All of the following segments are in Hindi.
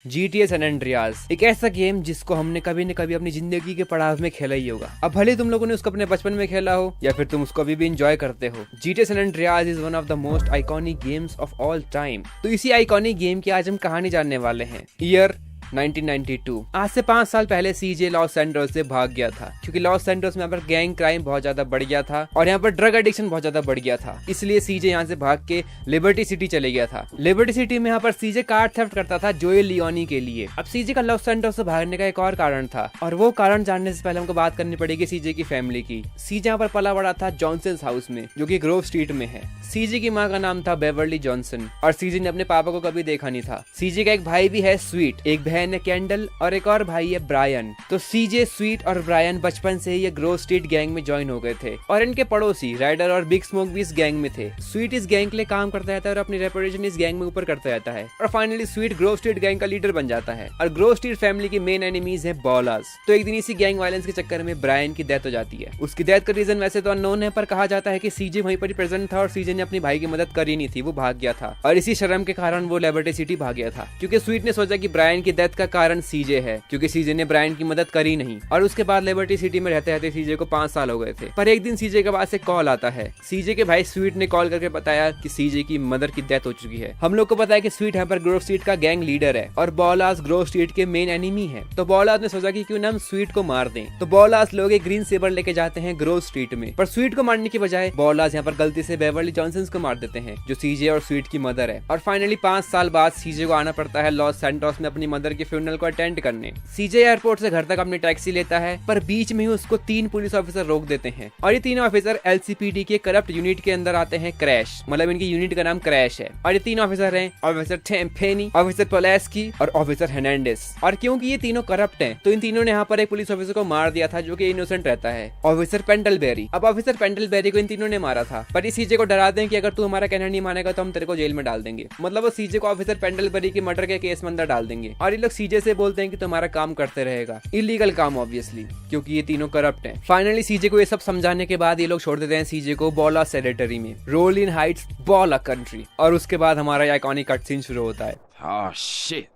GTA सैन एंड्रियास एक ऐसा गेम जिसको हमने कभी न कभी अपनी जिंदगी के पड़ाव में खेला ही होगा। अब भले तुम लोगों ने उसको अपने बचपन में खेला हो या फिर तुम उसको अभी भी इंजॉय करते हो। GTA San Andreas is one of the most iconic games of all time. तो इसी आइकॉनिक गेम की आज हम कहानी जानने वाले हैं। ईयर 1992। आज से 5 साल पहले सीजे लॉस एंजल्स से भाग गया था, क्योंकि लॉस एंजल्स में यहाँ पर गैंग क्राइम बहुत ज्यादा बढ़ गया था और यहाँ पर ड्रग एडिक्शन बहुत ज्यादा बढ़ गया था। इसलिए सीजे यहाँ से भाग के लिबर्टी सिटी चले गया था। लिबर्टी सिटी में यहाँ पर सीजे कार थेफ्ट करता था जोएल लियोनी के लिए। अब सीजे का लॉस एंजल्स से भागने का एक और कारण था, और वो कारण जानने से पहले हमको बात करनी पड़ेगी सीजे की फैमिली की। सीजे यहाँ पर पला बड़ा था जॉनसन हाउस में, जो कि ग्रोव स्ट्रीट में है। सीजे की माँ का नाम था बेवर्ली जॉनसन, और सीजे ने अपने पापा को कभी देखा नहीं था। सीजे का एक भाई भी है स्वीट, एक बहन है कैंडल, और एक और भाई है ब्रायन। तो सीजे, स्वीट और ब्रायन बचपन से ही ये ग्रोव स्ट्रीट गैंग में ज्वाइन हो गए थे, और इनके पड़ोसी राइडर और बिग स्मोक भी इस गैंग में थे। स्वीट इस गैंग के लिए काम करता रहता है और अपनी रेपुटेशन इस गैंग में ऊपर करता रहता है, और finally sweet Grove street gang का लीडर बन जाता है। और ग्रोव स्ट्रीट फैमिली की मेन एनिमीज है बॉलास। तो एक दिन इसी गैंग वायलेंस के चक्कर में ब्रायन की डेथ हो जाती है। उसकी डेथ का रीजन वैसे तो अननोन है, पर कहा जाता है कि सीजे वहीं पर ही प्रेजेंट था और सीजे ने अपनी भाई की मदद करी नहीं थी, वो भाग गया था। और इसी शर्म के कारण वो लिबर्टी सिटी भाग गया था, क्योंकि स्वीट ने सोचा कि ब्रायन की डेथ का कारण सीजे है, क्योंकि सीजे ने ब्रायन की मदद करी नहीं। और उसके बाद लिबर्टी सिटी में रहते रहते सीजे को 5 साल हो गए थे। पर एक दिन सीजे के पास एक कॉल आता है। सीजे के भाई स्वीट ने कॉल करके बताया कि सीजे की मदर की डेथ हो चुकी है। हम लोग को पता है कि स्वीट यहाँ पर ग्रोव स्ट्रीट का गैंग लीडर है और बॉलास ग्रोव स्ट्रीट के मेन एनिमी है। तो बॉलास ने सोचा कि क्यों ना हम स्वीट को मार दें। तो बॉलास लोग एक ग्रीन सेबर लेके जाते हैं ग्रोव स्ट्रीट में, पर स्वीट को मारने की बजाय बॉलास यहाँ पर गलती से बेवर्ली जॉनसन को मार देते हैं, जो सीजे और स्वीट की मदर है। और फाइनली 5 साल बाद सीजे को आना पड़ता है लॉस सैंटोस में अपनी मदर के फ्यूनरल को अटेंड करने। सीजे एयरपोर्ट से घर तक अपनी टैक्सी लेता है, पर बीच में ही उसको 3 पुलिस ऑफिसर रोक देते हैं, और ये 3 ऑफिसर एलसीपीडी के करप्ट यूनिट के अंदर आते हैं। क्रैश, मतलब इनकी यूनिट का नाम क्रैश है। और ये 3 ऑफिसर हैं, ऑफिसर टेम्पेनी, ऑफिसर पोलेस्की और ऑफिसर हेर्नांडेज। और क्योंकि ये तीनों करप्ट हैं, तो इन तीनों ने यहाँ पर एक पुलिस ऑफिसर को मार दिया था, जो कि इनोसेंट रहता है, ऑफिसर पेंडलबेरी। अब ऑफिसर पेंडलबेरी को इन तीनों ने मारा था, पर ये सीजे को डरा दें कि अगर तू हमारा कहना नहीं मानेगा तो हम तेरे को जेल में डाल देंगे। मतलब वो सीजे को ऑफिसर पेंडलबेरी के मर्डर के केस में अंदर डाल देंगे। और ये लोग सीजे से बोलते हैं कि तुम्हारा काम करते रहेगा, इलीगल काम ऑब्वियसली, क्योंकि ये तीनों करप्ट हैं। फाइनली सीजे को ये सब समझाने के बाद ये लोग छोड़ देते हैं सीजे को बॉलास टेरिटरी में, रोलिन हाइट्स बॉला कंट्री। और उसके बाद हमारा आइकॉनिक कट सीन शुरू होता है। Oh shit,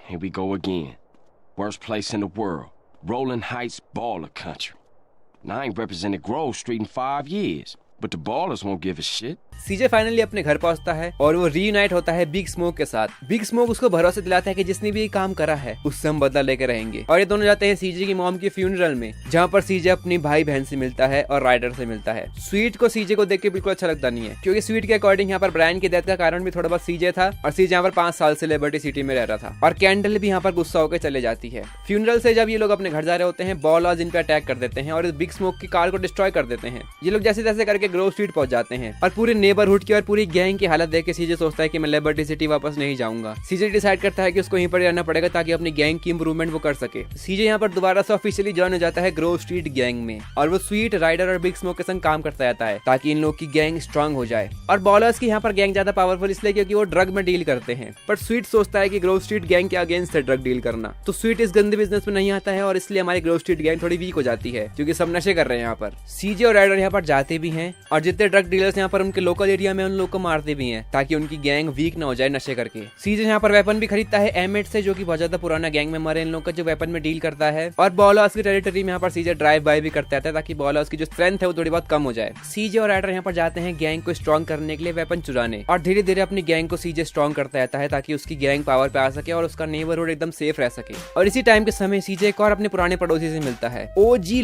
here we go again. Worst place in the world, Rolling Heights baller country. Now I ain't represented Grove Street in 5 years, but the ballers won't give a shit. CJ finally अपने घर पहुंचता है और वो रीयूनाइट होता है बिग स्मोक के साथ। बिग स्मोक उसको भरोसा दिलाता है कि जिसने भी काम करा है उससे हम बदला लेकर रहेंगे। और ये दोनों जाते हैं सीजे की मॉम की फ्यूनरल में, जहाँ पर सीजे अपनी भाई बहन से मिलता है और राइडर से मिलता है। स्वीट को सीजे को देख के बिल्कुल अच्छा लगता नहीं है, क्योंकि स्वीट के अकॉर्डिंग यहाँ पर ब्रायन की डेथ का कारण भी थोड़ा बहुत सीजे था, और सीजे यहाँ पर 5 साल से लिबर्टी सिटी में रह रहा था। और कैंडल भी यहाँ पर गुस्सा होकर चले जाती है। फ्यूनरल से जब ये लोग अपने घर जा रहे होते हैं, बॉलास इन पे अटैक कर देते हैं और इस बिग स्मोक की कार को डिस्ट्रॉय कर देते हैं। ये लोग जैसे तैसे करके ग्रोव स्ट्रीट पहुंच जाते हैं, और पूरे नेबरहुड की और पूरी गैंग की हालत देख के सीजे सोचता है कि मैं लिबर्टी सिटी वापस नहीं जाऊंगा। सीजे डिसाइड करता है कि उसको यहीं पर रहना पड़ेगा ताकि अपनी गैंग की इंप्रूवमेंट वो कर सके। सीजे यहाँ पर दोबारा से ऑफिशियली ज्वाइन हो जाता है ग्रोव स्ट्रीट गैंग में, और वो स्वीट, राइडर और बिग स्मोक के संग काम करता रहता है ताकि इन लोग की गैंग स्ट्रांग हो जाए। और बॉलर्स की यहाँ पर गैंग ज्यादा पावरफुल इसलिए क्योंकि वो ड्रग में डील करते हैं, पर स्वीट सोचता है कि ग्रोव स्ट्रीट गैंग के अगेंस्ट है ड्रग डील करना। तो स्वीट इस गंदे बिजनेस में नहीं आता है, और इसलिए हमारी ग्रोव स्ट्रीट गैंग थोड़ी वीक हो जाती है, क्योंकि सब नशे कर रहे हैं यहाँ पर। सीजे और राइडर यहाँ पर जाते भी हैं, और जितने ड्रग डीलर्स यहाँ पर उनके लोकल एरिया में उन लोग को मारते भी हैं ताकि उनकी गैंग वीक ना हो जाए नशे करके। सीजे यहाँ पर वेपन भी खरीदता है एमेट से, जो कि बहुत ज्यादा पुराना गैंग मेंबर है इन लोग का, जो वेपन में डील करता है। और बॉलास की टेरिटरी में यहाँ पर सीजे ड्राइव बाय भी करता है ताकि बॉलास की जो स्ट्रेंथ है वो थोड़ी बहुत कम हो जाए। सीजे और राइडर यहाँ पर जाते हैं गैंग को स्ट्रॉन्ग करने के लिए वेपन चुराने, और धीरे धीरे अपनी गैंग को सीजे स्ट्रॉन्ग करता रहता है ताकि उसकी गैंग पावर पे आ सके और उसका नेबरहुड एकदम सेफ रह सके। और इसी टाइम के समय सीजे एक और अपने पुराने पड़ोसी से मिलता है, ओजी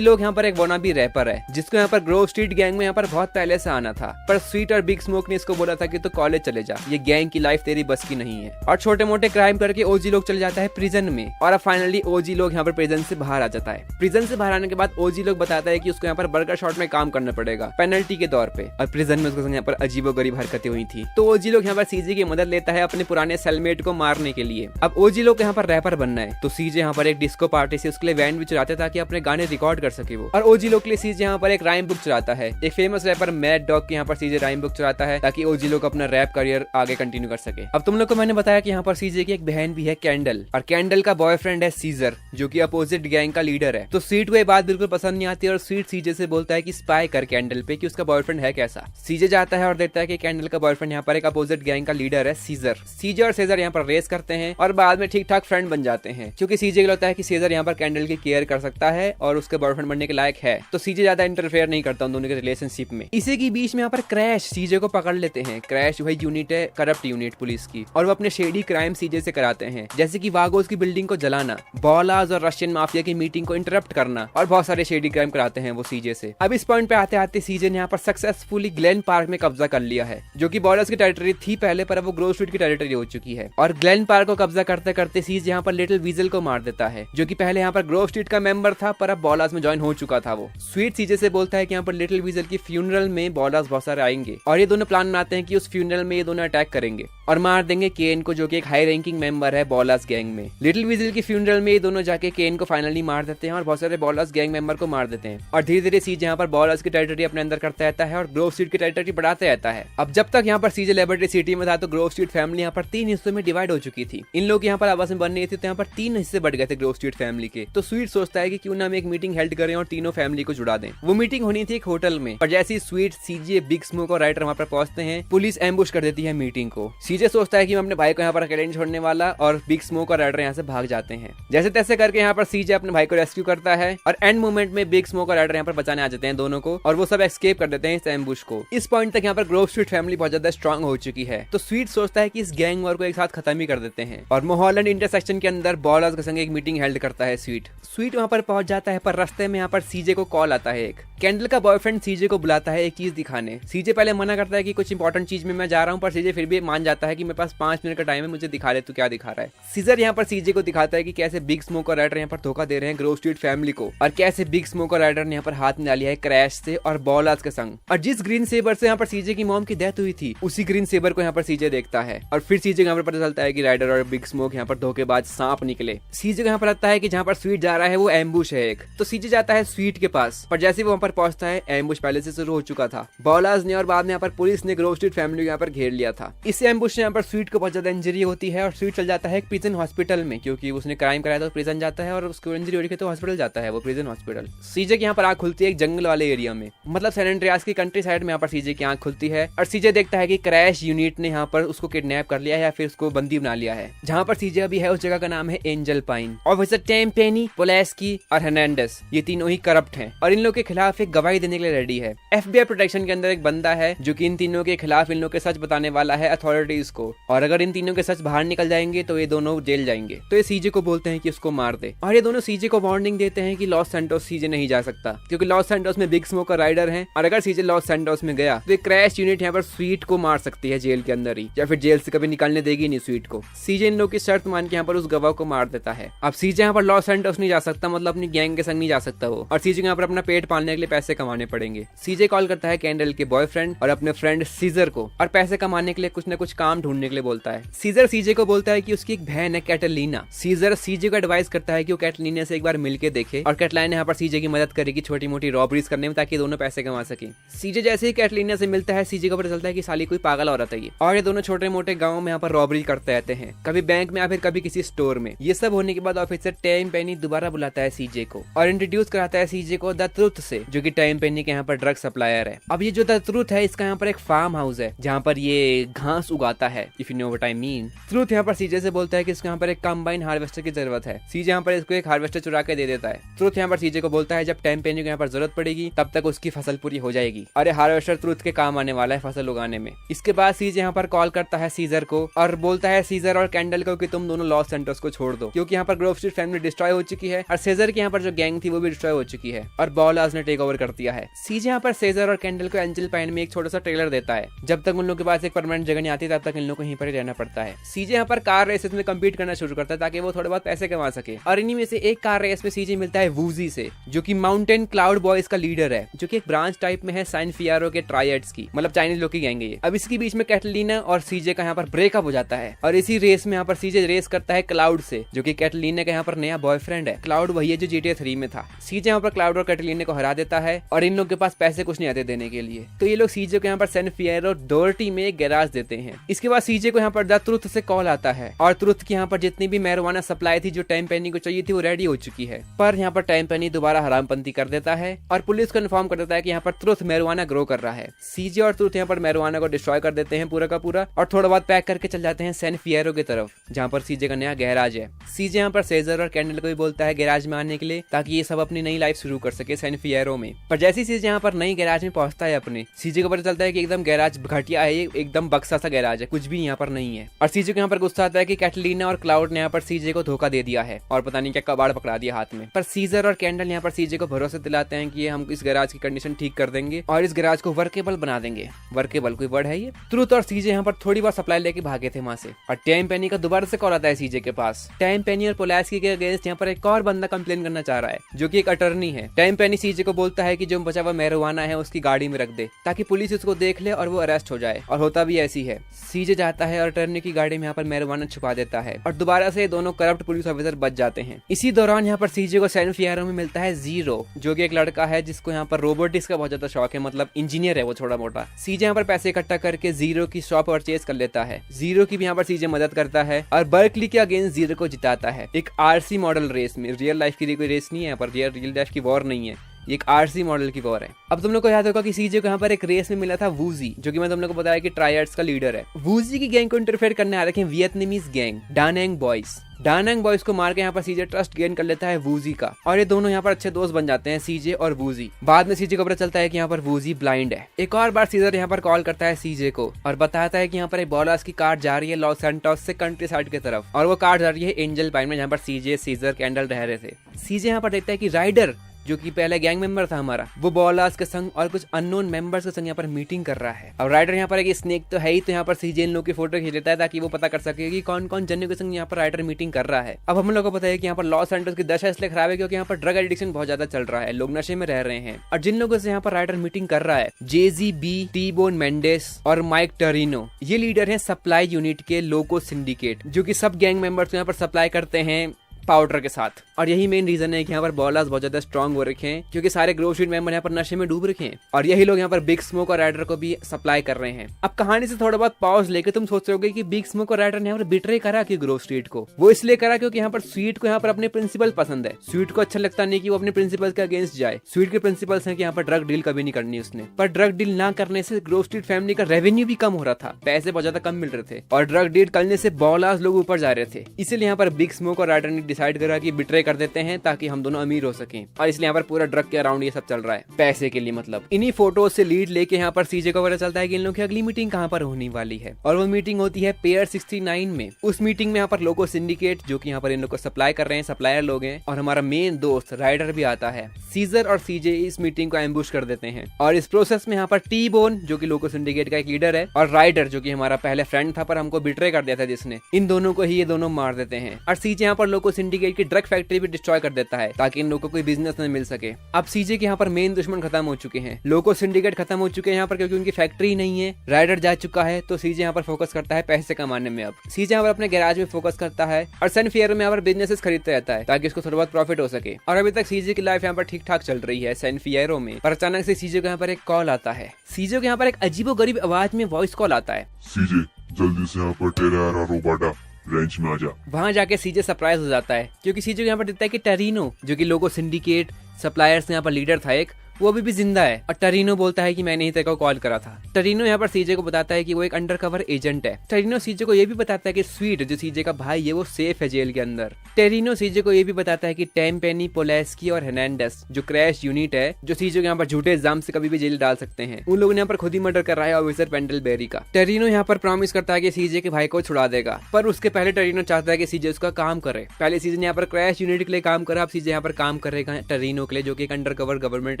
लोग यहाँ पर एक वोनाबी रैपर है, जिसको यहाँ पर ग्रोव स्ट्रीट गैंग में यहाँ पर बहुत पहले से आना था, पर स्वीट और बिग स्मोक ने इसको बोला था कि तो कॉलेज चले जा, ये गैंग की लाइफ तेरी बस की नहीं है। और छोटे मोटे क्राइम करके ओजी लोग चले जाता है प्रिजन में, और अब फाइनली ओजी लोग यहाँ पर प्रिजन से बाहर आ जाता है। प्रिजन से बाहर आने के बाद ओजी लोग बताता है कि उसको यहाँ पर बर्गर शॉट में काम करना पड़ेगा पेनल्टी के तौर पे, और प्रिजन में उसके संग यहाँ पर अजीबोगरीब हरकतें हुई थी। तो ओजी लोग यहाँ पर सीजे की मदद लेता है अपने पुराने सेलमेट को मारने के लिए। अब ओजी लोग यहाँ पर रैपर बनना है, तो सीजे यहाँ पर एक डिस्को पार्टी से उसके लिए वैन भी चुराते ताकि अपने गाने रिकॉर्ड कर सके वो। और ओजी लोग के लिए सीजे यहाँ पर एक राइम बुक चुरा चुराता है। एक फेमस रैपर मैड डॉग की यहाँ पर सीजे राइम बुक चुराता है ताकि ओजी लोग अपना रैप करियर आगे कंटिन्यू कर सके। अब तुम लोग को मैंने बताया कि यहाँ पर सीजे की एक बहन भी है कैंडल, और कैंडल का बॉयफ्रेंड है सीजर जो कि अपोजिट गैंग का लीडर है। तो स्वीट को ये बात बिल्कुल पसंद नहीं आती और स्वीट सीजे से बोलता है कि स्पाई कर कैंडल पे कि उसका बॉयफ्रेंड है कैसा। सीजे जाता है और देखता है कि कैंडल का बॉयफ्रेंड यहाँ पर एक अपोजिट गैंग का लीडर है सीजर। सीजे और सीजर यहाँ पर रेस करते हैं और बाद में ठीक ठाक फ्रेंड बन जाते हैं, क्योंकि सीजे को लगता है कि सीजर यहाँ पर कैंडल की केयर कर सकता है और उसके बॉयफ्रेंड बनने के लायक है। तो सीजे ज्यादा इंटरफेयर नहीं करता उन दोनों के रिलेशनशिप में। इसी के बीच में यहाँ पर क्रैश सीजे को पकड़ लेते हैं। क्रैश वही यूनिट है करप्ट यूनिट पुलिस की, और वो अपने शेडी क्राइम सीजे से कराते हैं, जैसे कि वागोस की बिल्डिंग को जलाना, बॉलाज और रशियन माफिया की मीटिंग को इंटरप्ट करना, और बहुत सारे शेडी क्राइम कराते हैं वो सीजे से। अब इस पॉइंट पे आते आते सीजे ने यहाँ पर सक्सेसफुली ग्लेन पार्क में कब्जा कर लिया है, जो कि बॉलर्स की टेरिटरी थी पहले, पर अब वो ग्रोव स्ट्रीट की टेरिटरी हो चुकी है। और ग्लेन पार्क को कब्जा करते करते सीज यहाँ पर लिटिल वीजल को मार देता है, जो कि पहले यहाँ पर ग्रोव स्ट्रीट का मेंबर था पर अब बॉलर्स में ज्वाइन हो चुका था। वो स्वीट सीजे से बोलता है कि यहाँ पर लिटिल वीजल की फ्यूनरल में बॉलर्स बहुत सारे आएंगे, और ये दोनों प्लान बनाते हैं कि उस फ्यूनरल में ये दोनों अटैक करेंगे और मार देंगे केन को, जो कि एक हाई रैंकिंग मेंबर है बॉलर्स गैंग में। लिटिल वीजल की फ्यूनरल में ये दोनों जाके केन को फाइनली मार देते हैं और बहुत सारे बॉलर्स गैंग मेंबर को मार देते हैं। और धीरे धीरे सीज यहाँ पर बॉलर्स की टेरिटरी अपने अंदर करता रहता है और ग्रोव स्ट्रीट की टेरिटरी बढ़ाते रहता है। अब जब तक यहाँ पर सीजे लिबर्टी सिटी में था तो ग्रोव स्ट्रीट फैमिली यहाँ पर 3 हिस्सों में डिवाइड हो चुकी थी। इन लोग यहाँ पर आपस में बन रही थी, तो यहाँ पर 3 हिस्से बढ़ गए थे ग्रोव स्ट्रीट फैमिली के। तो स्वीट सोचता है कि क्यों ना हम एक मीटिंग हेल्ड करें और तीनों फैमिली को जुड़ा दें। वो मीटिंग होनी थी एक होटल में, और जैसे ही स्वीट, सीजे, बिग स्मोक और राइटर वहाँ पर पहुंचते हैं, पुलिस एम्बुश कर देती है मीटिंग को। सीजे सोचता है कि मैं अपने भाई को यहाँ पर अकेले नहीं छोड़ने वाला, और बिग स्मोक और राइटर यहाँ से भाग जाते हैं। जैसे तैसे करके यहाँ पर सीजे अपने भाई को रेस्क्यू करता है, और एंड मोमेंट में बिग स्मोक और राइटर यहाँ पर बचाने आ जाते हैं दोनों को, और वो सब एस्केप कर देते हैं इस एम्बुश को। इस पॉइंट तक यहाँ पर ग्रोव स्ट्रीट फैमिली बहुत ज्यादा स्ट्रांग हो चुकी है। तो स्वीट सोचता है कि इस गैंग वॉर को एक साथ खत्म ही कर देते हैं, और मोहल्लैंड इंटरसेक्शन के अंदर बॉलर्स के संग एक मीटिंग हेल्ड करता है स्वीट वहाँ पर पहुंच जाता है, पर रास्ते में यहाँ पर सीजे को कॉल आता है। एक कैंडल का बॉयफ्रेंड सीजे को बुलाता है एक चीज दिखाने। सीजे पहले मना करता है कि कुछ इंपॉर्टेंट चीज में मैं जा रहा हूँ, पर सीजे फिर भी मान जाता है कि मेरे पास 5 मिनट का टाइम है, मुझे दिखा रहे, तू क्या दिखा रहा है। सीजर यहाँ पर सीजे को दिखाता है कि कैसे बिग स्मोक और राइडर यहाँ पर धोखा दे रहे हैं ग्रोव स्ट्रीट फैमिली को, और कैसे बिग स्मोक और राइडर ने यहाँ पर हाथ मिला लिया है क्रैश से और बॉलर्स के संग। और जिस ग्रीन सेबर से यहाँ पर सीजे की मॉम की डेथ हुई थी, उसी ग्रीन सेबर को यहाँ पर सीजे देखता है, और फिर सीजे यहाँ पर पता चलता है कि राइडर और बिग स्मोक यहाँ पर धोखेबाज सांप निकले। सीजे को यहाँ पर लगता है कि जहाँ पर स्वीट जा रहा है वो एम्बुश है एक, तो सीजे जाता है स्वीट के पास, पर जैसे वो वहाँ पर पहुंचता है एम्बुश पहले से शुरू हो चुका था। बॉलर्स ने और बाद में यहाँ पर पुलिस ने ग्रोव स्ट्रीट फैमिली को यहाँ पर घेर लिया था। इस एम्बुश में यहाँ पर स्वीट को बहुत ज्यादा इंजरी होती है, और स्वीट चल जाता है एक प्रिजन हॉस्पिटल में, क्योंकि उसने क्राइम कराया था, प्रिजन जाता है, और उसको इंजरी हो रही है तो हॉस्पिटल जाता है, वो प्रिजन हॉस्पिटल। सीजे की यहाँ पर आंख खुलती है एक जंगल वाले एरिया में, मतलब सैन एंड्रियास की कंट्री साइड में यहाँ पर सीजे की आंख खुलती है, और सीजे देखता है कि क्रैश यूनिट ने यहाँ पर उसको किडनैप कर लिया है या फिर उसको बंदी बना लिया है। जहाँ पर सीजे अभी है उस जगह का नाम है एंजल पाइन। ऑफिसर टेम्पेनी, पोलेस्की और हर्नांडेस, ये तीनों ही करप्ट हैं, और इन लोग के खिलाफ एक गवाही देने के लिए रेडी है। FBI प्रोटेक्शन के अंदर एक बंदा है जो कि इन तीनों के खिलाफ इन लोग के सच बताने वाला है अथॉरिटीज को, और अगर इन तीनों के सच बाहर निकल जाएंगे तो ये दोनों जेल जाएंगे। तो ये सीजे को बोलते हैं कि उसको मार दे, और ये दोनों सीजे को वार्निंग देते हैं कि लॉस सैंटोस सीजे नहीं जा सकता, क्योंकि लॉस सैंटोस में बिग स्मोक और राइडर हैं, और अगर सीजे लॉस सैंटोस में गया तो क्रैश यूनिट यहाँ पर स्वीट को मार सकती है जेल के अंदर ही, या फिर जेल से कभी निकलने देगी नहीं स्वीट को। सीजे इन लोग की शर्त मान के यहाँ पर उस गवाह को मार देता है। अब सीजे यहाँ पर लॉस सैंटोस नहीं जा सकता, मतलब अपनी गैंग के संग नहीं जा सकता वो, और सीजे यहाँ पर अपना पेट पालने के लिए पैसे कमाने पड़ेंगे। सीजे कॉल करता है कैंडल के बॉयफ्रेंड और अपने फ्रेंड सीजर को, और पैसे कमाने के लिए कुछ न कुछ काम ढूंढने के लिए बोलता है। सीजर सीजे को बोलता है कि उसकी एक बहन है कैटलीना। सीजर सीजे को एडवाइस करता है कि वो कैटलीना से एक बार मिलके देखे, और कैटलाइन यहाँ पर सीजे की मदद करेगी छोटी मोटी रॉबरीज करने में, ताकि दोनों पैसे कमा सके। सीजे जैसे ही कैटलीना से मिलता है, सीजे को पता चलता है कि साली कोई पागल औरत है ये, और ये दोनों छोटे मोटे गाँव में यहाँ पर रॉबरी करते रहते हैं, कभी बैंक में या फिर कभी किसी स्टोर में। ये सब होने के बाद ऑफिसर टेम्पेनी दोबारा बुलाता है सीजे को, और इंट्रोड्यूस कराता है सीजे को द ट्रुथ से, जो कि टेम्पेनी के यहाँ पर ड्रग सप्लायर है। अब ये जो द ट्रुथ है, इसका यहाँ पर एक फार्म हाउस है जहाँ पर ये घास उगाता है, if you know what I mean. Truth यहाँ पर सीजे से बोलता है कि इसको यहाँ पर एक कंबाइन हार्वेस्टर की जरूरत है। सीजे यहाँ पर इसको एक हार्वेस्टर चुरा के दे देता है। ट्रुथ यहाँ पर सीजे को बोलता है जब टेम्पेनी को यहाँ पर जरूरत पड़ेगी तब तक उसकी फसल पूरी हो जाएगी, और ये हार्वेस्टर ट्रुथ के काम आने वाला है फसल उगाने में। इसके बाद सीजे यहाँ पर कॉल करता है सीजर को और बोलता है सीजर और कैंडल को कि तुम दोनों लॉस सैंटोस को छोड़ दो, क्योंकि यहाँ पर ग्रोव स्ट्रीट फैमिली डिस्ट्रॉय हो चुकी है, और सीजर की यहाँ पर जो गैंग थी वो भी डिस्ट्रॉय हो चुकी है, और बॉलर्स ने टेक ओवर कर दिया है। सीजे यहाँ पर सीजर और कैंडल को एंजल पाइन में एक छोटा सा ट्रेलर देता है। जब तक उन लोगों के पास एक परमानेंट जगह नहीं आती तब तक इन लोगों को यहीं पर ही रहना पड़ता है। सीजे यहाँ पर कार रेसेस में कम्पीट करना शुरू करता है ताकि वो थोड़े बहुत पैसे कमा सके, और इन्हीं में से एक कार रेस में सीजे मिलता है वूजी से, जो कि माउंटेन क्लाउड बॉयज का लीडर है, जो कि एक ब्रांच टाइप में है साइन फियारो के ट्रायड्स की, मतलब चाइनीज लोग की गैंग है ये। अब इसके बीच में कैटलीना और सीजे का यहाँ पर ब्रेकअप हो जाता है, और इसी रेस में यहाँ पर सीजे रेस करता है क्लाउड से, जो कि कैटलीना का यहाँ पर नया बॉयफ्रेंड है। क्लाउड वही है जो GTA 3 में था। सीजे यहाँ पर क्लाउड और कैटलीना को हरा देता है, और इन लोग के पास पैसे कुछ नहीं आते देने के लिए। तो ये लोग सीजे को यहाँ पर सैन फियरो डोर्टी में एक गैराज देते हैं। इसके बाद सीजे को यहाँ पर द ट्रुथ से कॉल आता है और ट्रुथ की यहाँ पर जितनी भी मैरिजुआना सप्लाई थी जो टाइम पेनी को चाहिए थी वो रेडी हो चुकी है। पर यहाँ पर टाइम पेनी दोबारा हरामपंती कर देता है और पुलिस को इन्फॉर्म कर देता है कि यहाँ पर ट्रुथ मैरिजुआना ग्रो कर रहा है। सीजे और ट्रुथ यहाँ पर मैरिजुआना को डिस्ट्रॉय कर देते हैं पूरा का पूरा और थोड़ा बहुत पैक करके चल जाते हैं सैन फियरो की तरफ, जहाँ पर सीजे का नया गैराज है। सीजे यहाँ पर सेजर और कैंडल को भी बोलता है गैराज में आने के लिए ताकि ये सब अपनी नई लाइफ शुरू कर सके सैन फियरो में। पर जैसे ही सीजे यहाँ पर नई गैराज में पहुंचता है अपने, सीजे को पता चलता है कि एकदम गैराज घटिया है, एकदम बक्सा सा गैराज है, कुछ भी यहाँ पर नहीं है। और सीजे को यहाँ पर गुस्सा आता है कि कैटलीना और क्लाउड ने यहाँ पर सीजे को धोखा दे दिया है और पता नहीं क्या कबाड़ पकड़ा दिया हाथ में। पर सीजर और कैंडल यहाँ पर सीजे को भरोसा दिलाते हैं कि हम इस गैराज की कंडीशन ठीक कर देंगे और इस गैराज को वर्केबल बना देंगे। वर्केबल कोई वर्ड है ये? ट्रुथ और सीजे यहाँ पर थोड़ी बार सप्लाई लेके भागे थे वहां से और टाइम पेनी का दोबारा से कॉल आता है सीजे के पास। टाइम पेनी और पोलास्की के अगेंस्ट यहाँ पर एक और बंदा कंप्लेन करना चाह रहा है जो कि एक अटर्नी है। टाइम पेनी सीजे को बोलता है कि जो बचा हुआ मैरिजुआना है उसकी गाड़ी में रख दे ताकि पुलिस उसको देख ले और वो अरेस्ट हो जाए, और होता भी ऐसी है। सीजे जाता है और अटर्नी की गाड़ी में यहाँ पर मैरिजुआना छुपा देता है और दोबारा से दोनों करप्ट पुलिस ऑफिसर बच जाते हैं। इसी दौरान यहाँ पर सीजे को सैन फियरो में मिलता है जीरो, जो कि एक लड़का है जिसको यहाँ पर रोबोटिक्स का बहुत ज्यादा शौक है, मतलब इंजीनियर है वो थोड़ा मोटा। सीजे यहाँ पर पैसे इकट्ठा करके जीरो की शॉप परचेज कर लेता है। जीरो की भी यहाँ पर सीजे मदद करता है और बर्कली के अगेंस्ट जीरो को जिताता है एक आरसी मॉडल रेस में। रियल लाइफ की कोई रेस नहीं है, पर रियल लाइफ की वॉर नहीं है, ये एक आरसी मॉडल की वॉर है। अब तुम लोग को याद होगा कि सीजे को यहाँ पर एक रेस में मिला था वूजी, जो कि मैं तुम लोग को बताया कि ट्रायड्स का लीडर है। वूजी की गैंग को इंटरफेयर करने आ रखे हैं वियतनामीज गैंग डानैंग बॉयज। डानैंग बॉयज को मार के यहाँ पर सीजे ट्रस्ट गेन कर लेता है वूजी का और ये दोनों यहाँ पर अच्छे दोस्त बन जाते हैं, सीजे और वूजी। बाद में सीजे को पता चलता है कि यहाँ पर वूजी ब्लाइंड है। एक और बार सीजर यहाँ पर कॉल करता है सीजे को और बताता है कि यहाँ पर एक बॉलास की कार जा रही है लॉस सैंटोस से कंट्री साइड की तरफ और वो कार जा रही है एंजल पाइन में, जहाँ पर सीजे, सीजर, कैंडल रह रहे थे। सीजे यहाँ पर देखता है कि राइडर जो कि पहले गैंग मेंबर था हमारा, वो बॉलास के संग और कुछ अननोन मेंबर्स के संग यहाँ पर मीटिंग कर रहा है। और राइडर यहाँ पर एक स्नेक तो है ही, तो यहाँ पर सीजे इन लोग की फोटो खींच लेता है ताकि वो पता कर सके कि कौन कौन जन्नों के संग यहाँ पर राइडर मीटिंग कर रहा है। अब हम लोग को पता है कि यहाँ पर लॉस एंजल्स की दशा इसलिए खराब है क्योंकि यहाँ पर ड्रग एडिक्शन बहुत ज्यादा चल रहा है, लोग नशे में रह रहे हैं। और जिन लोगों से यहाँ पर राइडर मीटिंग कर रहा है, जेजी बी, टी बोन मेंडेस और माइक टरिनो, ये लीडर है सप्लाई यूनिट के लोको सिंडिकेट, जो कि सब गैंग मेंबर्स को यहाँ पर सप्लाई करते हैं पाउडर के साथ। और यही मेन रीजन है कि यहाँ पर बॉलास बहुत ज्यादा स्ट्रॉन्ग हो रखे हैं क्योंकि सारे ग्रोव स्ट्रीट मेंबर यहाँ पर नशे में डूब रखे हैं और यही लोग यहाँ पर बिग स्मोक और राइडर को भी सप्लाई कर रहे हैं। अब कहानी से थोड़ा बहुत पॉज लेके तुम सोच रहे होगे कि बिग स्मोक और राइडर ने यहाँ पर बिट्रे करा कि ग्रोव स्ट्रीट को, वो इसलिए करा क्योंकि यहाँ पर स्वीट को यहाँ पर अपने प्रिंसिपल पसंद है। स्वीट को अच्छा लगता नहीं कि वो अपने प्रिंसिपल के अगेंस्ट जाए। स्वीट के प्रिंसिपल्स हैं कि यहाँ पर ड्रग डील कभी नहीं करनी उसने, पर ड्रग डील ना करने से ग्रोव स्ट्रीट फैमिली का रेवेन्यू भी कम हो रहा था, पैसे बहुत ज्यादा कम मिल रहे थे और ड्रग डील करने से बॉलास लोग ऊपर जा रहे थे। इसलिए यहाँ पर बिग स्मोक और राइडर ने डिसाइड करा कि बिट्रे कर देते हैं ताकि हम दोनों अमीर हो सकें, और इसलिए यहाँ पर पूरा ड्रग के अराउंड ये सब चल रहा है पैसे के लिए। मतलब इन्हीं फोटो से लीड लेके यहाँ पर सीजे को पता चलता है कि इन लोगों की अगली मीटिंग कहाँ पर होने वाली है और वो मीटिंग होती है पेयर 69 में। उस मीटिंग में यहाँ पर लोको सिंडिकेट, जो कि यहाँ पर इन लोग को सप्लाई कर रहे हैं, सप्लायर लोग हैं, और हमारा मेन दोस्त राइडर भी आता है। सीजर और सीजे इस मीटिंग को एम्बुश कर देते हैं और इस प्रोसेस में यहाँ पर टी बोन, जो कि लोको सिंडिकेट का एक लीडर है, और राइडर, जो कि हमारा पहले फ्रेंड था पर हमको बिट्रे कर दिया था जिसने, इन दोनों को ही ये दोनों मार देते हैं। और सीजे यहाँ पर लोको सिंडिकेट की ड्रग फैक्ट्री भी डिस्ट्रॉय कर देता है ताकि इन लोगों को कोई बिजनेस न मिल सके। अब सीजे के यहाँ पर मेन दुश्मन खत्म हो चुके हैं, लोको सिंडिकेट खत्म हो चुके हैं यहाँ पर क्योंकि उनकी फैक्ट्री नहीं है, राइडर जा चुका है, तो सीजे यहाँ पर फोकस करता है पैसे कमाने में। अब सीजे यहाँ पर अपने गैराज में फोकस करता है और सैन फियरो में यहाँ पर बिजनेसेस खरीदता रहता है ताकि उसको थोड़ा बहुत प्रॉफिट हो सके। और अभी तक सीजे की लाइफ यहाँ पर ठीक ठाक चल रही है सैन फियरो में, पर अचानक से सीजे को यहाँ पर एक कॉल आता है। सीजे को यहाँ पर एक अजीबोगरीब आवाज में वॉइस कॉल आता है, सीजे जल्दी से यहाँ पर टेरारा रोबाटा रेंज में आ जा। वहां जाके सीजे सरप्राइज हो जाता है क्योंकि सीजे को यहाँ पर दिखता है कि टरिनो, जो कि लोगो सिंडिकेट सप्लायर्स यहाँ पर लीडर था एक, वो अभी भी जिंदा है। और टरिनो बोलता है कि मैंने ही तेरे को कॉल करा था। टरिनो यहाँ पर सीजे को बताता है कि वो एक अंडरकवर एजेंट है। टरिनो सीजे को ये भी बताता है कि स्वीट, जो सीजे का भाई है, वो सेफ है जेल के अंदर। टरिनो सीजे को ये भी बताता है कि टाइम पेनी, पोलास्की और हेर्नांडेज, जो क्रैश यूनिट है, जो सीजे को यहाँ पर झूठे इल्जाम से कभी भी जेल डाल सकते हैं, उन लोगों ने यहाँ पर खुद ही मर्डर कर रहा है ऑफिसर पेंडलबेरी का। टरिनो यहाँ पर प्रॉमिस करता है कि सीजे के भाई को छुड़ा देगा, पर उसके पहले टरिनो चाहता है कि सीजे उसका काम करे। पहले सीजे ने यहाँ पर क्रैश यूनिट के लिए काम करा, अब सीजे यहाँ पर काम करेगा टरिनो के लिए, जो कि एक अंडरकवर गवर्नमेंट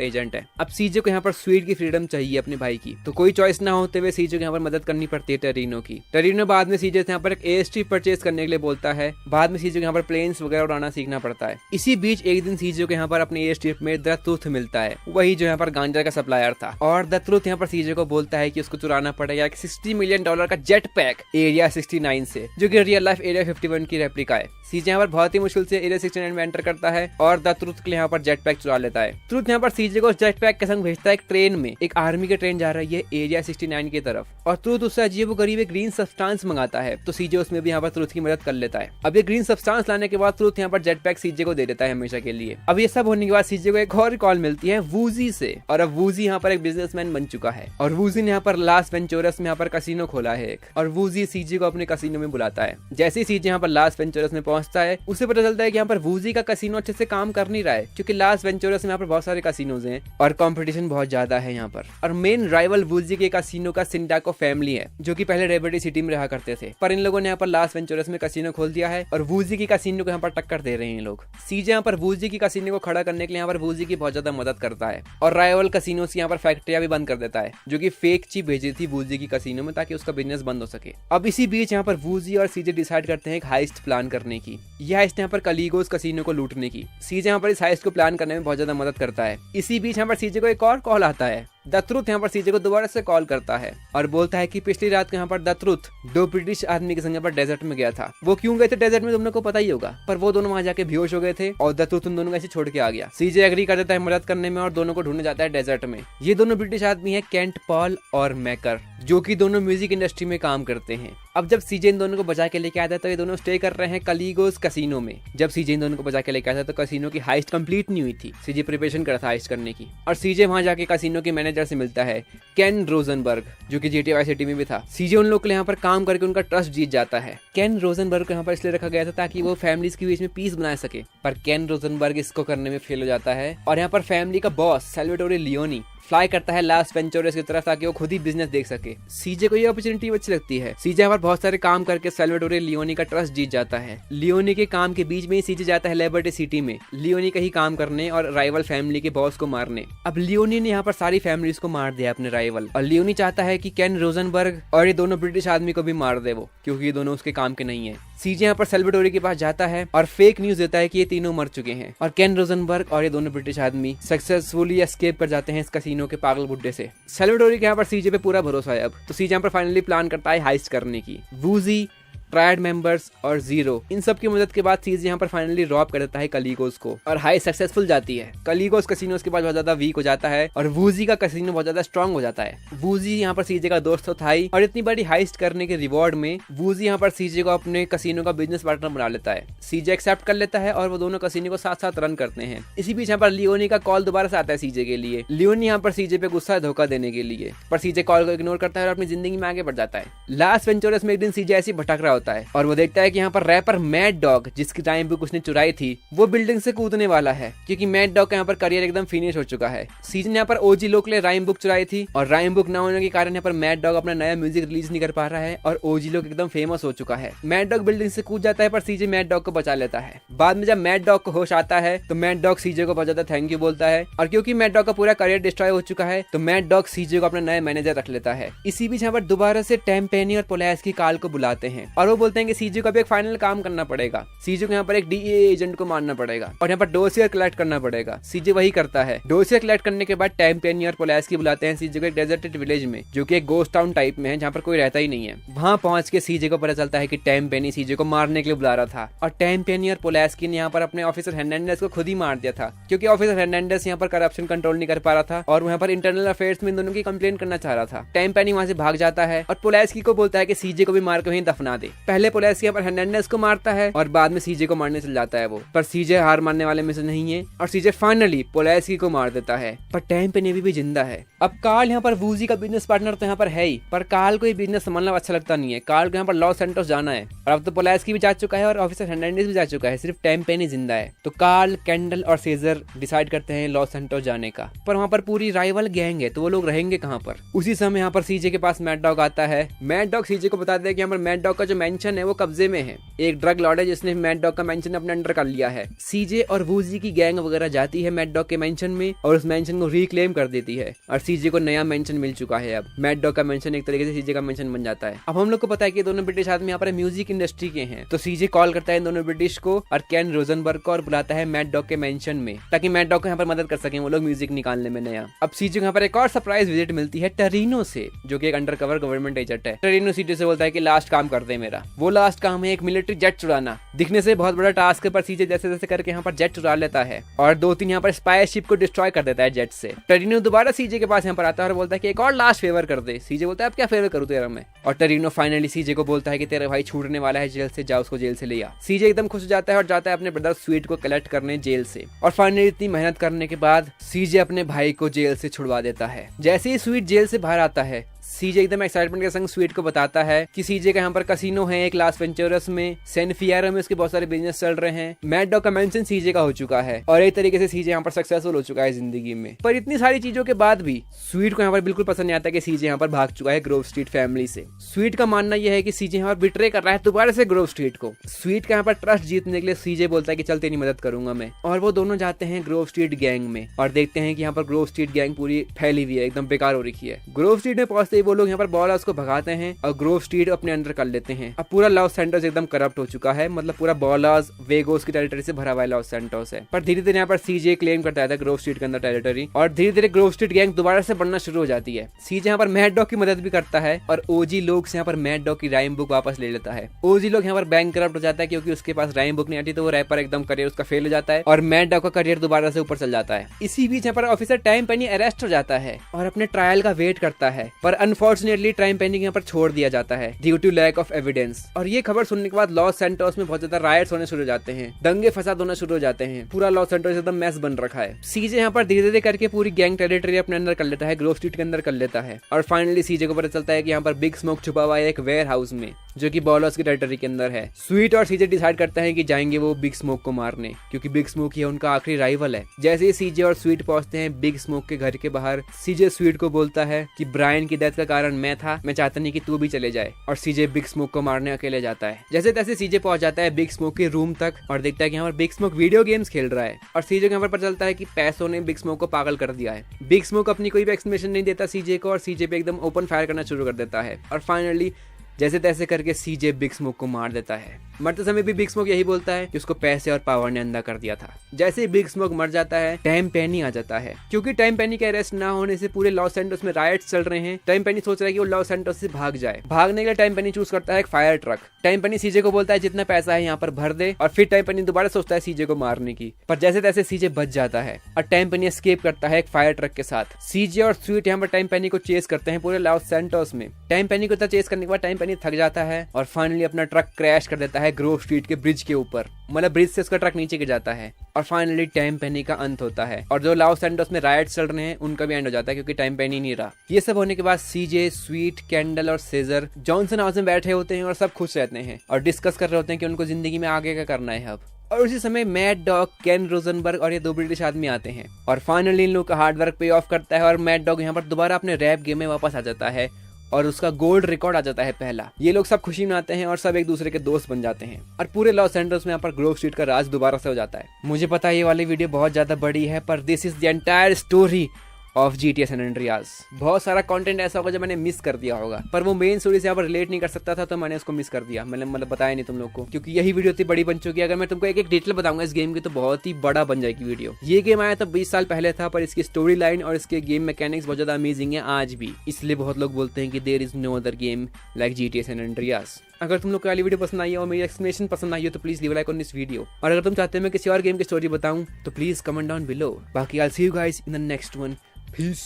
एजेंट है। अब सीजे को यहाँ पर स्वीट की फ्रीडम चाहिए अपने भाई की, तो कोई चॉइस ना होते हुए सीजे को यहाँ पर मदद करनी पड़ती है टरिनो की। टरिनो बाद में सीजे से यहाँ पर एक एयर स्ट्रिप परचेज करने के लिए बोलता है। बाद में सीजे को यहाँ पर प्लेन्स वगैरह उड़ाना सीखना पड़ता है। इसी बीच एक दिन सीजे को यहाँ पर अपने एयर स्ट्रिप में द ट्रुथ मिलता है, वही जो यहाँ पर गांजा का सप्लायर था। और द ट्रुथ यहाँ पर सीजे को बोलता है कि उसको चुराना पड़ेगा एक $60 मिलियन का जेट पैक एरिया 69 से, जो कि रियल लाइफ एरिया 51 की रेप्लिका है। सीजे यहाँ पर बहुत ही मुश्किल से एरिया 69 में एंटर करता है और द ट्रुथ के लिए यहाँ पर जेट पैक चुरा लेता है। ट्रुथ यहाँ पर सीजे को उस जेट पैक के संग भेजता है एक ट्रेन में। एक आर्मी की ट्रेन जा रही है एरिया 69 की तरफ और ट्रुथ उससे अजीब व गरीब एक ग्रीन सब्सटेंस मंगाता है। तो सीजे उसमें भी यहाँ पर ट्रुथ की मदद कर लेता है। अब ये ग्रीन सब्सटेंस लाने के बाद ट्रुथ यहाँ पर जेट पैक सीजे को दे देता है हमेशा के लिए। अब ये सब होने के बाद सीजे को एक और कॉल मिलती है वूजी से और अब वूजी यहाँ पर एक बिजनेसमैन बन चुका है और वूजी ने यहाँ पर लास वेंचुरस में यहाँ पर कसिनो खोला है एक और वूजी सीजे को अपने कसिनो में बुलाता है। जैसे ही सीजे यहाँ पर लास वेंचुरस में पहुंचता है उसे पता चलता है कि यहाँ पर वूजी का कसिनो अच्छे से काम कर नहीं रहा है क्योंकि लास वेंचुरस में यहाँ पर बहुत सारे कसिनोज हैं और कंपटीशन बहुत ज्यादा है यहाँ पर। और मेन राइवल वूजी के कसिनो का सिंडाको फैमिली है जो कि पहले रेबर्टी सिटी में रहा करते थे, पर इन लोगों ने यहाँ पर लास वेंचुरस में कसिनो खोल दिया है और वूजी की कसिनो को यहाँ पर टक्कर दे रहे हैं लोग। सीजे यहाँ पर वूजी की कसिनो को खड़ा करने के लिए यहाँ पर वूजी की बहुत ज्यादा मदद करता है और राइवल कसिनो की यहाँ पर फैक्ट्रियां भी बंद कर देता है जो कि फेक चीप भेजी थी वूजी की कसिनो में ताकि उसका बिजनेस बंद हो सके। अब इसी बीच यहाँ पर वूजी और सीजे डिसाइड करते हैं एक हाइस्ट प्लान करने की। यह हाइस्ट यहाँ पर कलीगोस कसिनो को लूटने की। सीजे यहाँ पर इस हाइस्ट को प्लान करने में बहुत ज्यादा मदद करता है। इसी बीच यहाँ पर सीजे को एक और कॉल आता है। द ट्रुथ यहाँ पर सीजे को दोबारा से कॉल करता है और बोलता है कि पिछली रात को यहाँ पर द ट्रुथ दो ब्रिटिश आदमी के संग यहाँ पर डेजर्ट में गया था। वो क्यों गए थे डेजर्ट में तुम लोग को पता ही होगा, पर वो दोनों वहां जाके बेहोश हो गए थे और द ट्रुथ उन दोनों को ऐसे छोड़ के आ गया। सीजे एग्री कर देता है मदद करने में और दोनों को ढूंढने जाता है डेजर्ट में। ये दोनों ब्रिटिश आदमी है केंट पॉल और मैकर जो कि दोनों म्यूजिक इंडस्ट्री में काम करते हैं। अब जब सीजे इन दोनों को बचा के लेके आता है तो ये दोनों स्टे कर रहे हैं कलीगोस कसिनो में। जब सीजे इन दोनों को बचा के लेके आता तो कसिनो की हाइस्ट कंप्लीट नहीं हुई थी। सीजे प्रिपरेशन कर रहा था हाइस्ट करने की और सीजे वहां जाके कसिनो के मैनेजर से मिलता है केन रोजनबर्ग जो कि GTA वाई सिटी में भी था। सीजे उन लोग के लिए यहाँ पर काम करके उनका ट्रस्ट जीत जाता है। केन रोजनबर्ग को यहाँ पर इसलिए रखा गया था ताकि वो फैमिलीज के बीच में पीस बना सके, पर केन रोजनबर्ग इसको करने में फेल हो जाता है और यहाँ पर फैमिली का बॉस सैल्वाटोरे लियोनी फ्लाई करता है लास वेंचुरस की तरफ ताकि वो खुद ही बिजनेस देख सके। सीजे को ये अपॉर्चुनिटी अच्छी लगती है। सीजे यहाँ पर बहुत सारे काम करके सैल्वाटोरे लियोनी का ट्रस्ट जीत जाता है। लियोनी के काम के बीच में ही सीजे जाता है लिबर्टी सिटी में लियोनी का ही काम करने और राइवल फैमिली के बॉस को मारने। अब लियोनी ने यहाँ पर सारी फैमिलीज को मार दिया अपने राइवल और लियोनी चाहता है कि केन रोजनबर्ग और ये दोनों ब्रिटिश आदमी को भी मार दे वो, क्योंकि ये दोनों उसके काम के नहीं है। सीजे यहाँ पर सैल्वाटोरे के पास जाता है और फेक न्यूज देता है कि ये तीनों मर चुके हैं और केन रोजनबर्ग और ये दोनों ब्रिटिश आदमी सक्सेसफुली एस्केप कर जाते हैं इस कसिनो के पागल बुड्ढे से। सैल्वाटोरे के यहाँ पर सीजे पे पूरा भरोसा है अब, तो सीजे यहाँ पर फाइनली प्लान करता है हाइस्ट करने की। वूजी, ट्रायड मेंबर्स और जीरो इन सब की मदद के बाद सीजे यहाँ पर फाइनली रॉब कर देता है कलीगोस को और हाई सक्सेसफुल जाती है। कलीगोस कसिनो के बाद बहुत ज्यादा वीक हो जाता है और वूजी का कसिनो बहुत ज्यादा स्ट्रॉन्ग हो जाता है। वूजी यहाँ पर सीजे का दोस्त तो था ही और इतनी बड़ी हाइस्ट करने के रिवॉर्ड में वूजी यहाँ पर सीजे को अपने कसिनो का बिजनेस पार्टनर बना लेता है। सीजे एक्सेप्ट कर लेता है और वो दोनों कसिनो को साथ साथ रन करते हैं। इसी बीच यहाँ पर लियोनी का कॉल दोबारा से आता है सीजे के लिए। लियोनी यहाँ पर सीजे पे गुस्सा धोखा देने के लिए, पर सीजे कॉल को इग्नोर करता है और अपनी जिंदगी में आगे बढ़ जाता है। लास वेंचुरस में एक दिन सीजे ऐसी भटक रहा होता है और वो देखता है कि यहाँ पर रैपर मैड डॉग जिसकी टाइम बुक उसने चुराई थी वो बिल्डिंग से कूदने वाला है क्योंकि मैड डॉग का यहाँ पर करियर एकदम फिनिश हो चुका है। सीजन यहाँ पर ओजी लोग के लिए राइम बुक चुराई थी और राइम बुक ना होने के कारण यहाँ पर मैड डॉग अपना नया म्यूजिक रिलीज नहीं कर पा रहा है और ओजी लोग एकदम फेमस हो चुका है। मैड डॉग बिल्डिंग से कूद जाता है पर सीजे मैड डॉग को बचा लेता है। बाद में जब मैड डॉग को होश आता है तो मैड डॉग सीजे को बहुत ज्यादा थैंक यू बोलता है और क्योंकि मैड डॉग का पूरा करियर डिस्ट्रॉय हो चुका है तो मैड डॉग सीजे को अपना नया मैनेजर रख लेता है। इसी बीच यहाँ पर दोबारा से टैम पेनी और पोलास्की काल को बुलाते हैं और वो बोलते हैं कि सीजे को भी एक फाइनल काम करना पड़ेगा। सीजे को यहाँ पर एक DEA एजेंट को मारना पड़ेगा और यहाँ पर डोसियर कलेक्ट करना पड़ेगा। सीजे वही करता है। डोसियर कलेक्ट करने के बाद टैम पेनी और पोलास्की बुलाते हैं सीजे को एक डेजर्टेड विलेज में जो कि एक गोस्ट टाउन टाइप में है जहाँ पर कोई रहता ही नहीं है। वहाँ पहुंच के सीजे को पता चलता है कि टैम पेनी सीजे को मारने के लिए बुला रहा था और टैम पेनी और पोलास्की ने यहाँ पर अपने ऑफिसर हर्नांडेज को खुद ही मार दिया था क्योंकि ऑफिसर हर्नांडेज यहाँ पर करप्शन कंट्रोल नहीं कर पा रहा था और वहाँ पर इंटरनल अफेयर्स में इन दोनों की कंप्लेंट करना चाह रहा था। टैम पेनी वहाँ से भाग जाता है और पोलास्की को बोलता है कि सीजे को भी मार के वहीं दफना दे। पहले पोलास्की यहाँ पर हर्नांडेज को मारता है और बाद में सीजे को मारने चल जाता है वो, पर सीजे हार मानने वाले में से नहीं है और सीजे फाइनली पोलास्की को मार देता है। पर टैम पेनी भी जिंदा है। अब कार्ल यहाँ पर वूजी का बिजनेस पार्टनर तो यहाँ पर है ही, पर कार्ल को ये बिजनेस संभालना अच्छा लगता नहीं है। कार्ल को यहाँ पर लॉस सेंटोस जाना है और अब तो पोलास्की भी जा चुका है और ऑफिसर हर्नांडेज भी जा चुका है, सिर्फ टैम पेनी जिंदा है। तो कार्ल, कैंडल और सीजर डिसाइड करते हैं लॉस सेंटोस जाने का, पर वहाँ पर पूरी राइवल गैंग है तो वो लोग रहेंगे कहाँ पर। उसी समय यहाँ पर सीजे के पास मैड डॉग आता है। मैड डॉग सीजे को बताते हैं कि यहाँ पर मैड डॉग का जो मेंशन है वो कब्जे में है। एक ड्रग लॉर्ड है जिसने मैड डॉग का मेंशन अपने अंडर कर लिया है। सीजे और वूजी की गैंग वगैरह जाती है मैड डॉग के मेंशन में और उस मेंशन को रिक्लेम कर देती है और सीजे को नया मेंशन मिल चुका है। अब मैड डॉग का मेंशन एक तरीके से सीजे का मेंशन बन जाता है। अब हम लोग को पता है कि दोनों ब्रिटिश आदमी यहाँ पर म्यूजिक इंडस्ट्री के हैं, तो सीजे कॉल करता है इन दोनों ब्रिटिश को और केन रोजनबर्ग को और बुलाता है मैड डॉग के मेंशन में ताकि मैड डॉग को यहाँ पर मदद कर सके वो लोग म्यूजिक निकालने में नया। अब सीजे को यहाँ पर एक और सरप्राइज विजिट मिलती है टरीनो से जो कि एक अंडरकवर गवर्नमेंट एजेंट है। टरीनो सीजे से बोलता है कि लास्ट काम कर दे मेरा, मेरा। वो लास्ट काम है एक मिलिट्री जेट चुराना। दिखने से बहुत बड़ा टास्क है, पर सीजे जैसे जैसे करके यहाँ पर जेट चुरा लेता है और 2-3 यहाँ पर स्पाई शिप को डिस्ट्रॉय कर देता है जेट से। टरीनो दोबारा सीजे के पास यहाँ पर आता है और बोलता है कि एक और लास्ट फेवर कर दे। सीजे बोलता है अब क्या फेवर करूँ तेरा मैं। और टरीनो फाइनली सीजे को बोलता है कि तेरा भाई छूटने वाला है जेल से, जा उसको जेल से ले आ। सीजे एकदम खुश हो जाता है और जाता है अपने ब्रदर स्वीट को कलेक्ट करने जेल से। और फाइनली इतनी मेहनत करने के बाद सीजे अपने भाई को जेल से छुड़वा देता है। जैसे ही स्वीट जेल से बाहर आता है, सीजे एकदम एक्साइटमेंट के संग स्वीट को बताता है कि सीजे का यहाँ पर कसिनो है एक लास वेंचरस में, सैन फियरो में उसके बहुत सारे बिजनेस चल रहे हैं। मैड डॉग का मेंशन सीजे का हो चुका है और एक तरीके से सीजे यहाँ पर सक्सेसफुल हो चुका है जिंदगी में। पर इतनी सारी चीजों के बाद भी स्वीट को यहाँ पर बिल्कुल पसंद नहीं आता कि सीजे यहाँ पर भाग चुका है ग्रोव स्ट्रीट फैमिली से। स्वीट का मानना यह है कि सीजे यहाँ पर बिट्रे कर रहा है दोबारा से ग्रोव स्ट्रीट को। स्वीट का यहाँ पर ट्रस्ट जीतने के लिए सीजे बोलता है कि चल तेरी मदद करूंगा मैं। और वो दोनों जाते हैं ग्रोव स्ट्रीट गैंग में और देखते हैं कि यहाँ पर ग्रोव स्ट्रीट गैंग पूरी फैली हुई है, एकदम बेकार हो रखी है। ग्रोव स्ट्रीट में पहुंचते ही वो लोग यहाँ पर बॉल को भगाते हैं और ग्रोव स्ट्रीट अपने अंदर कर लेते हैं। अब पूरा लॉस सैंटोस एकदम करप्ट हो चुका है, मतलब पूरा बॉलास वेगोस की टेरिटरी से भरा हुआ लॉस सैंटोस है। पर धीरे धीरे यहाँ पर सीजे क्लेम करता है ग्रोव स्ट्रीट के अंदर टेरिटरी और धीरे धीरे ग्रोव स्ट्रीट गैंग दोबारा से बढ़ना शुरू हो जाती है। सीजे यहाँ पर मैड डॉग की मदद भी करता है और ओजी लोग से यहाँ पर मैड डॉग की राइम बुक वापस ले लेता है। ओजी लोग यहाँ पर बैंक करप्ट हो जाता है क्योंकि उसके पास राइम बुक नहीं आती, तो वो रैपर एकदम करियर उसका फेल हो जाता है और मैड डॉग का करियर दोबारा से ऊपर चल जाता है। इसी बीच यहाँ पर ऑफिसर टाइम पेनी अरेस्ट हो जाता है और अपने ट्रायल का वेट करता है, पर अनफॉर्चुनेटली टाइम पेनी यहाँ पर छोड़ दिया जाता है due to lack of evidence. और ये खबर सुनने के बाद लॉस सैंटोस में बहुत ज्यादा रायट्स होने शुरू हो जाते हैं, दंगे फसाद होना शुरू हो जाते हैं, पूरा लॉस सैंटोस एकदम मैस बन रखा है। सीजे यहाँ पर धीरे धीरे करके पूरी गैंग टेरिटरी अपने अंदर कर लेता है, ग्रोव स्ट्रीट के अंदर कर लेता है। और फाइनली सीजे को पता चलता है कि यहाँ पर बिग स्मोक छुपा हुआ है एक वेयर हाउस में जो कि बॉलर्स की टेरिटरी के अंदर है। स्वीट और सीजे डिसाइड करते हैं कि जाएंगे वो बिग स्मोक को मारने, क्योंकि बिग स्मोक ही उनका आखिरी राइवल है। जैसे ही सीजे और स्वीट पहुंचते हैं बिग स्मोक के घर के बाहर, सीजे स्वीट को बोलता है कि ब्रायन की डेथ का कारण मैं था, मैं चाहता नहीं कि तू भी चले जाए। और सीजे बिग स्मोक को मारने अकेले जाता है। जैसे तैसे सीजे पहुंच जाता है बिग स्मोक के रूम तक और देखता है कि यहाँ पर बिग स्मोक वीडियो गेम्स खेल रहा है। और सीजे को यहाँ पर पता चलता है कि पैसों ने बिग स्मोक को पागल कर दिया है। बिग स्मोक अपनी कोई भी एक्सप्लेनेशन नहीं देता सीजे को और सीजे पे एकदम ओपन फायर करना शुरू कर देता है। और फाइनली जैसे तैसे करके सीजे बिग स्मोक को मार देता है। मरते समय भी बिग स्मोक यही बोलता है कि उसको पैसे और पावर ने अंधा कर दिया था। जैसे ही बिग स्मोक मर जाता है, टाइम पेनी आ जाता है। क्योंकि टाइम पेनी के अरेस्ट ना होने से पूरे लॉस सैंटोस में रायट्स चल रहे हैं। टाइम पेनी सोच रहा है कि वो लॉस सैंटोस से भाग जाए। भागने के लिए टाइम पेनी चूज करता है एक फायर ट्रक। टाइम पेनी सीजे को बोलता है जितना पैसा है यहाँ पर भर दे, और फिर टाइम पेनी दोबारा सोचता है सीजे को मारने की, पर जैसे तैसे सीजे बच जाता है और टाइम पेनी एस्केप करता है एक फायर ट्रक के साथ। सीजे और स्वीट यहाँ पर टाइम पेनी को चेस करते हैं पूरे लॉस सैंटोस में। टाइम पेनी को चेस करने के बाद टाइम पेनी थक जाता है और फाइनली अपना ट्रक क्रैश कर देता है ग्रोव स्ट्रीट के ब्रिज के ऊपर, मतलब ब्रिज से उसका ट्रक नीचे गिर जाता है। और फाइनली टाइम पेनी का अंत होता है और जो लॉस सैंटोस में रायट्स चल रहे हैं उनका भी एंड हो जाता है क्योंकि टाइम पेनी नहीं रहा। ये सब होने के बाद सीजे, स्वीट, कैंडल और सेजर जॉनसन हाउस में बैठे होते हैं और सब खुश रहते हैं और डिस्कस कर रहे होते हैं कि उनको जिंदगी में आगे क्या करना है अब। और उसी समय मैड डॉग, केन रोजनबर्ग और ये 2 ब्रिटिश आदमी आते हैं और फाइनली इन लोग का हार्डवर्क पे ऑफ करता है और मैड डॉग यहाँ पर दोबारा अपने रैप गेम में वापस आ जाता है और उसका गोल्ड रिकॉर्ड आ जाता है पहला। ये लोग सब खुशी मनाते हैं और सब एक दूसरे के दोस्त बन जाते हैं और पूरे लॉस एंजल्स में यहाँ पर ग्रोव स्ट्रीट का राज दोबारा से हो जाता है। मुझे पता है ये वाली वीडियो बहुत ज्यादा बड़ी है, पर this is the entire story of GTA San Andreas। बहुत सारा कंटेंट ऐसा होगा जो मैंने मिस कर दिया होगा, पर वो मेन स्टोरी से यहाँ पर रिलेट नहीं कर सकता था तो मैंने उसको मिस कर दिया। मैंने मतलब बताया नहीं तुम लोग को, क्योंकि यही वीडियो इतनी बड़ी बन चुकी है। अगर मैं तुमको एक एक डिटेल बताऊंगा इस गेम की तो बहुत ही बड़ा बन जाएगी वीडियो। ये गेम आया तो 20 साल पहले था, पर इसकी स्टोरी लाइन और इसके गेम मैकेनिक्स बहुत ज्यादा अमेजिंग है आज भी। इसलिए बहुत लोग बोलते हैं कि there is no other game like GTA San Andreas। अगर तुम लोग को वाली वीडियो पसंद आई हो और मेरी एक्सप्लेनेशन पसंद आई हो तो please leave like on this video. और अगर तुम चाहते हो मैं किसी और गेम की स्टोरी बताऊं तो प्लीज कमेंट डाउन बिलो। बाकी I will see you guys in the next one. Peace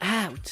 out.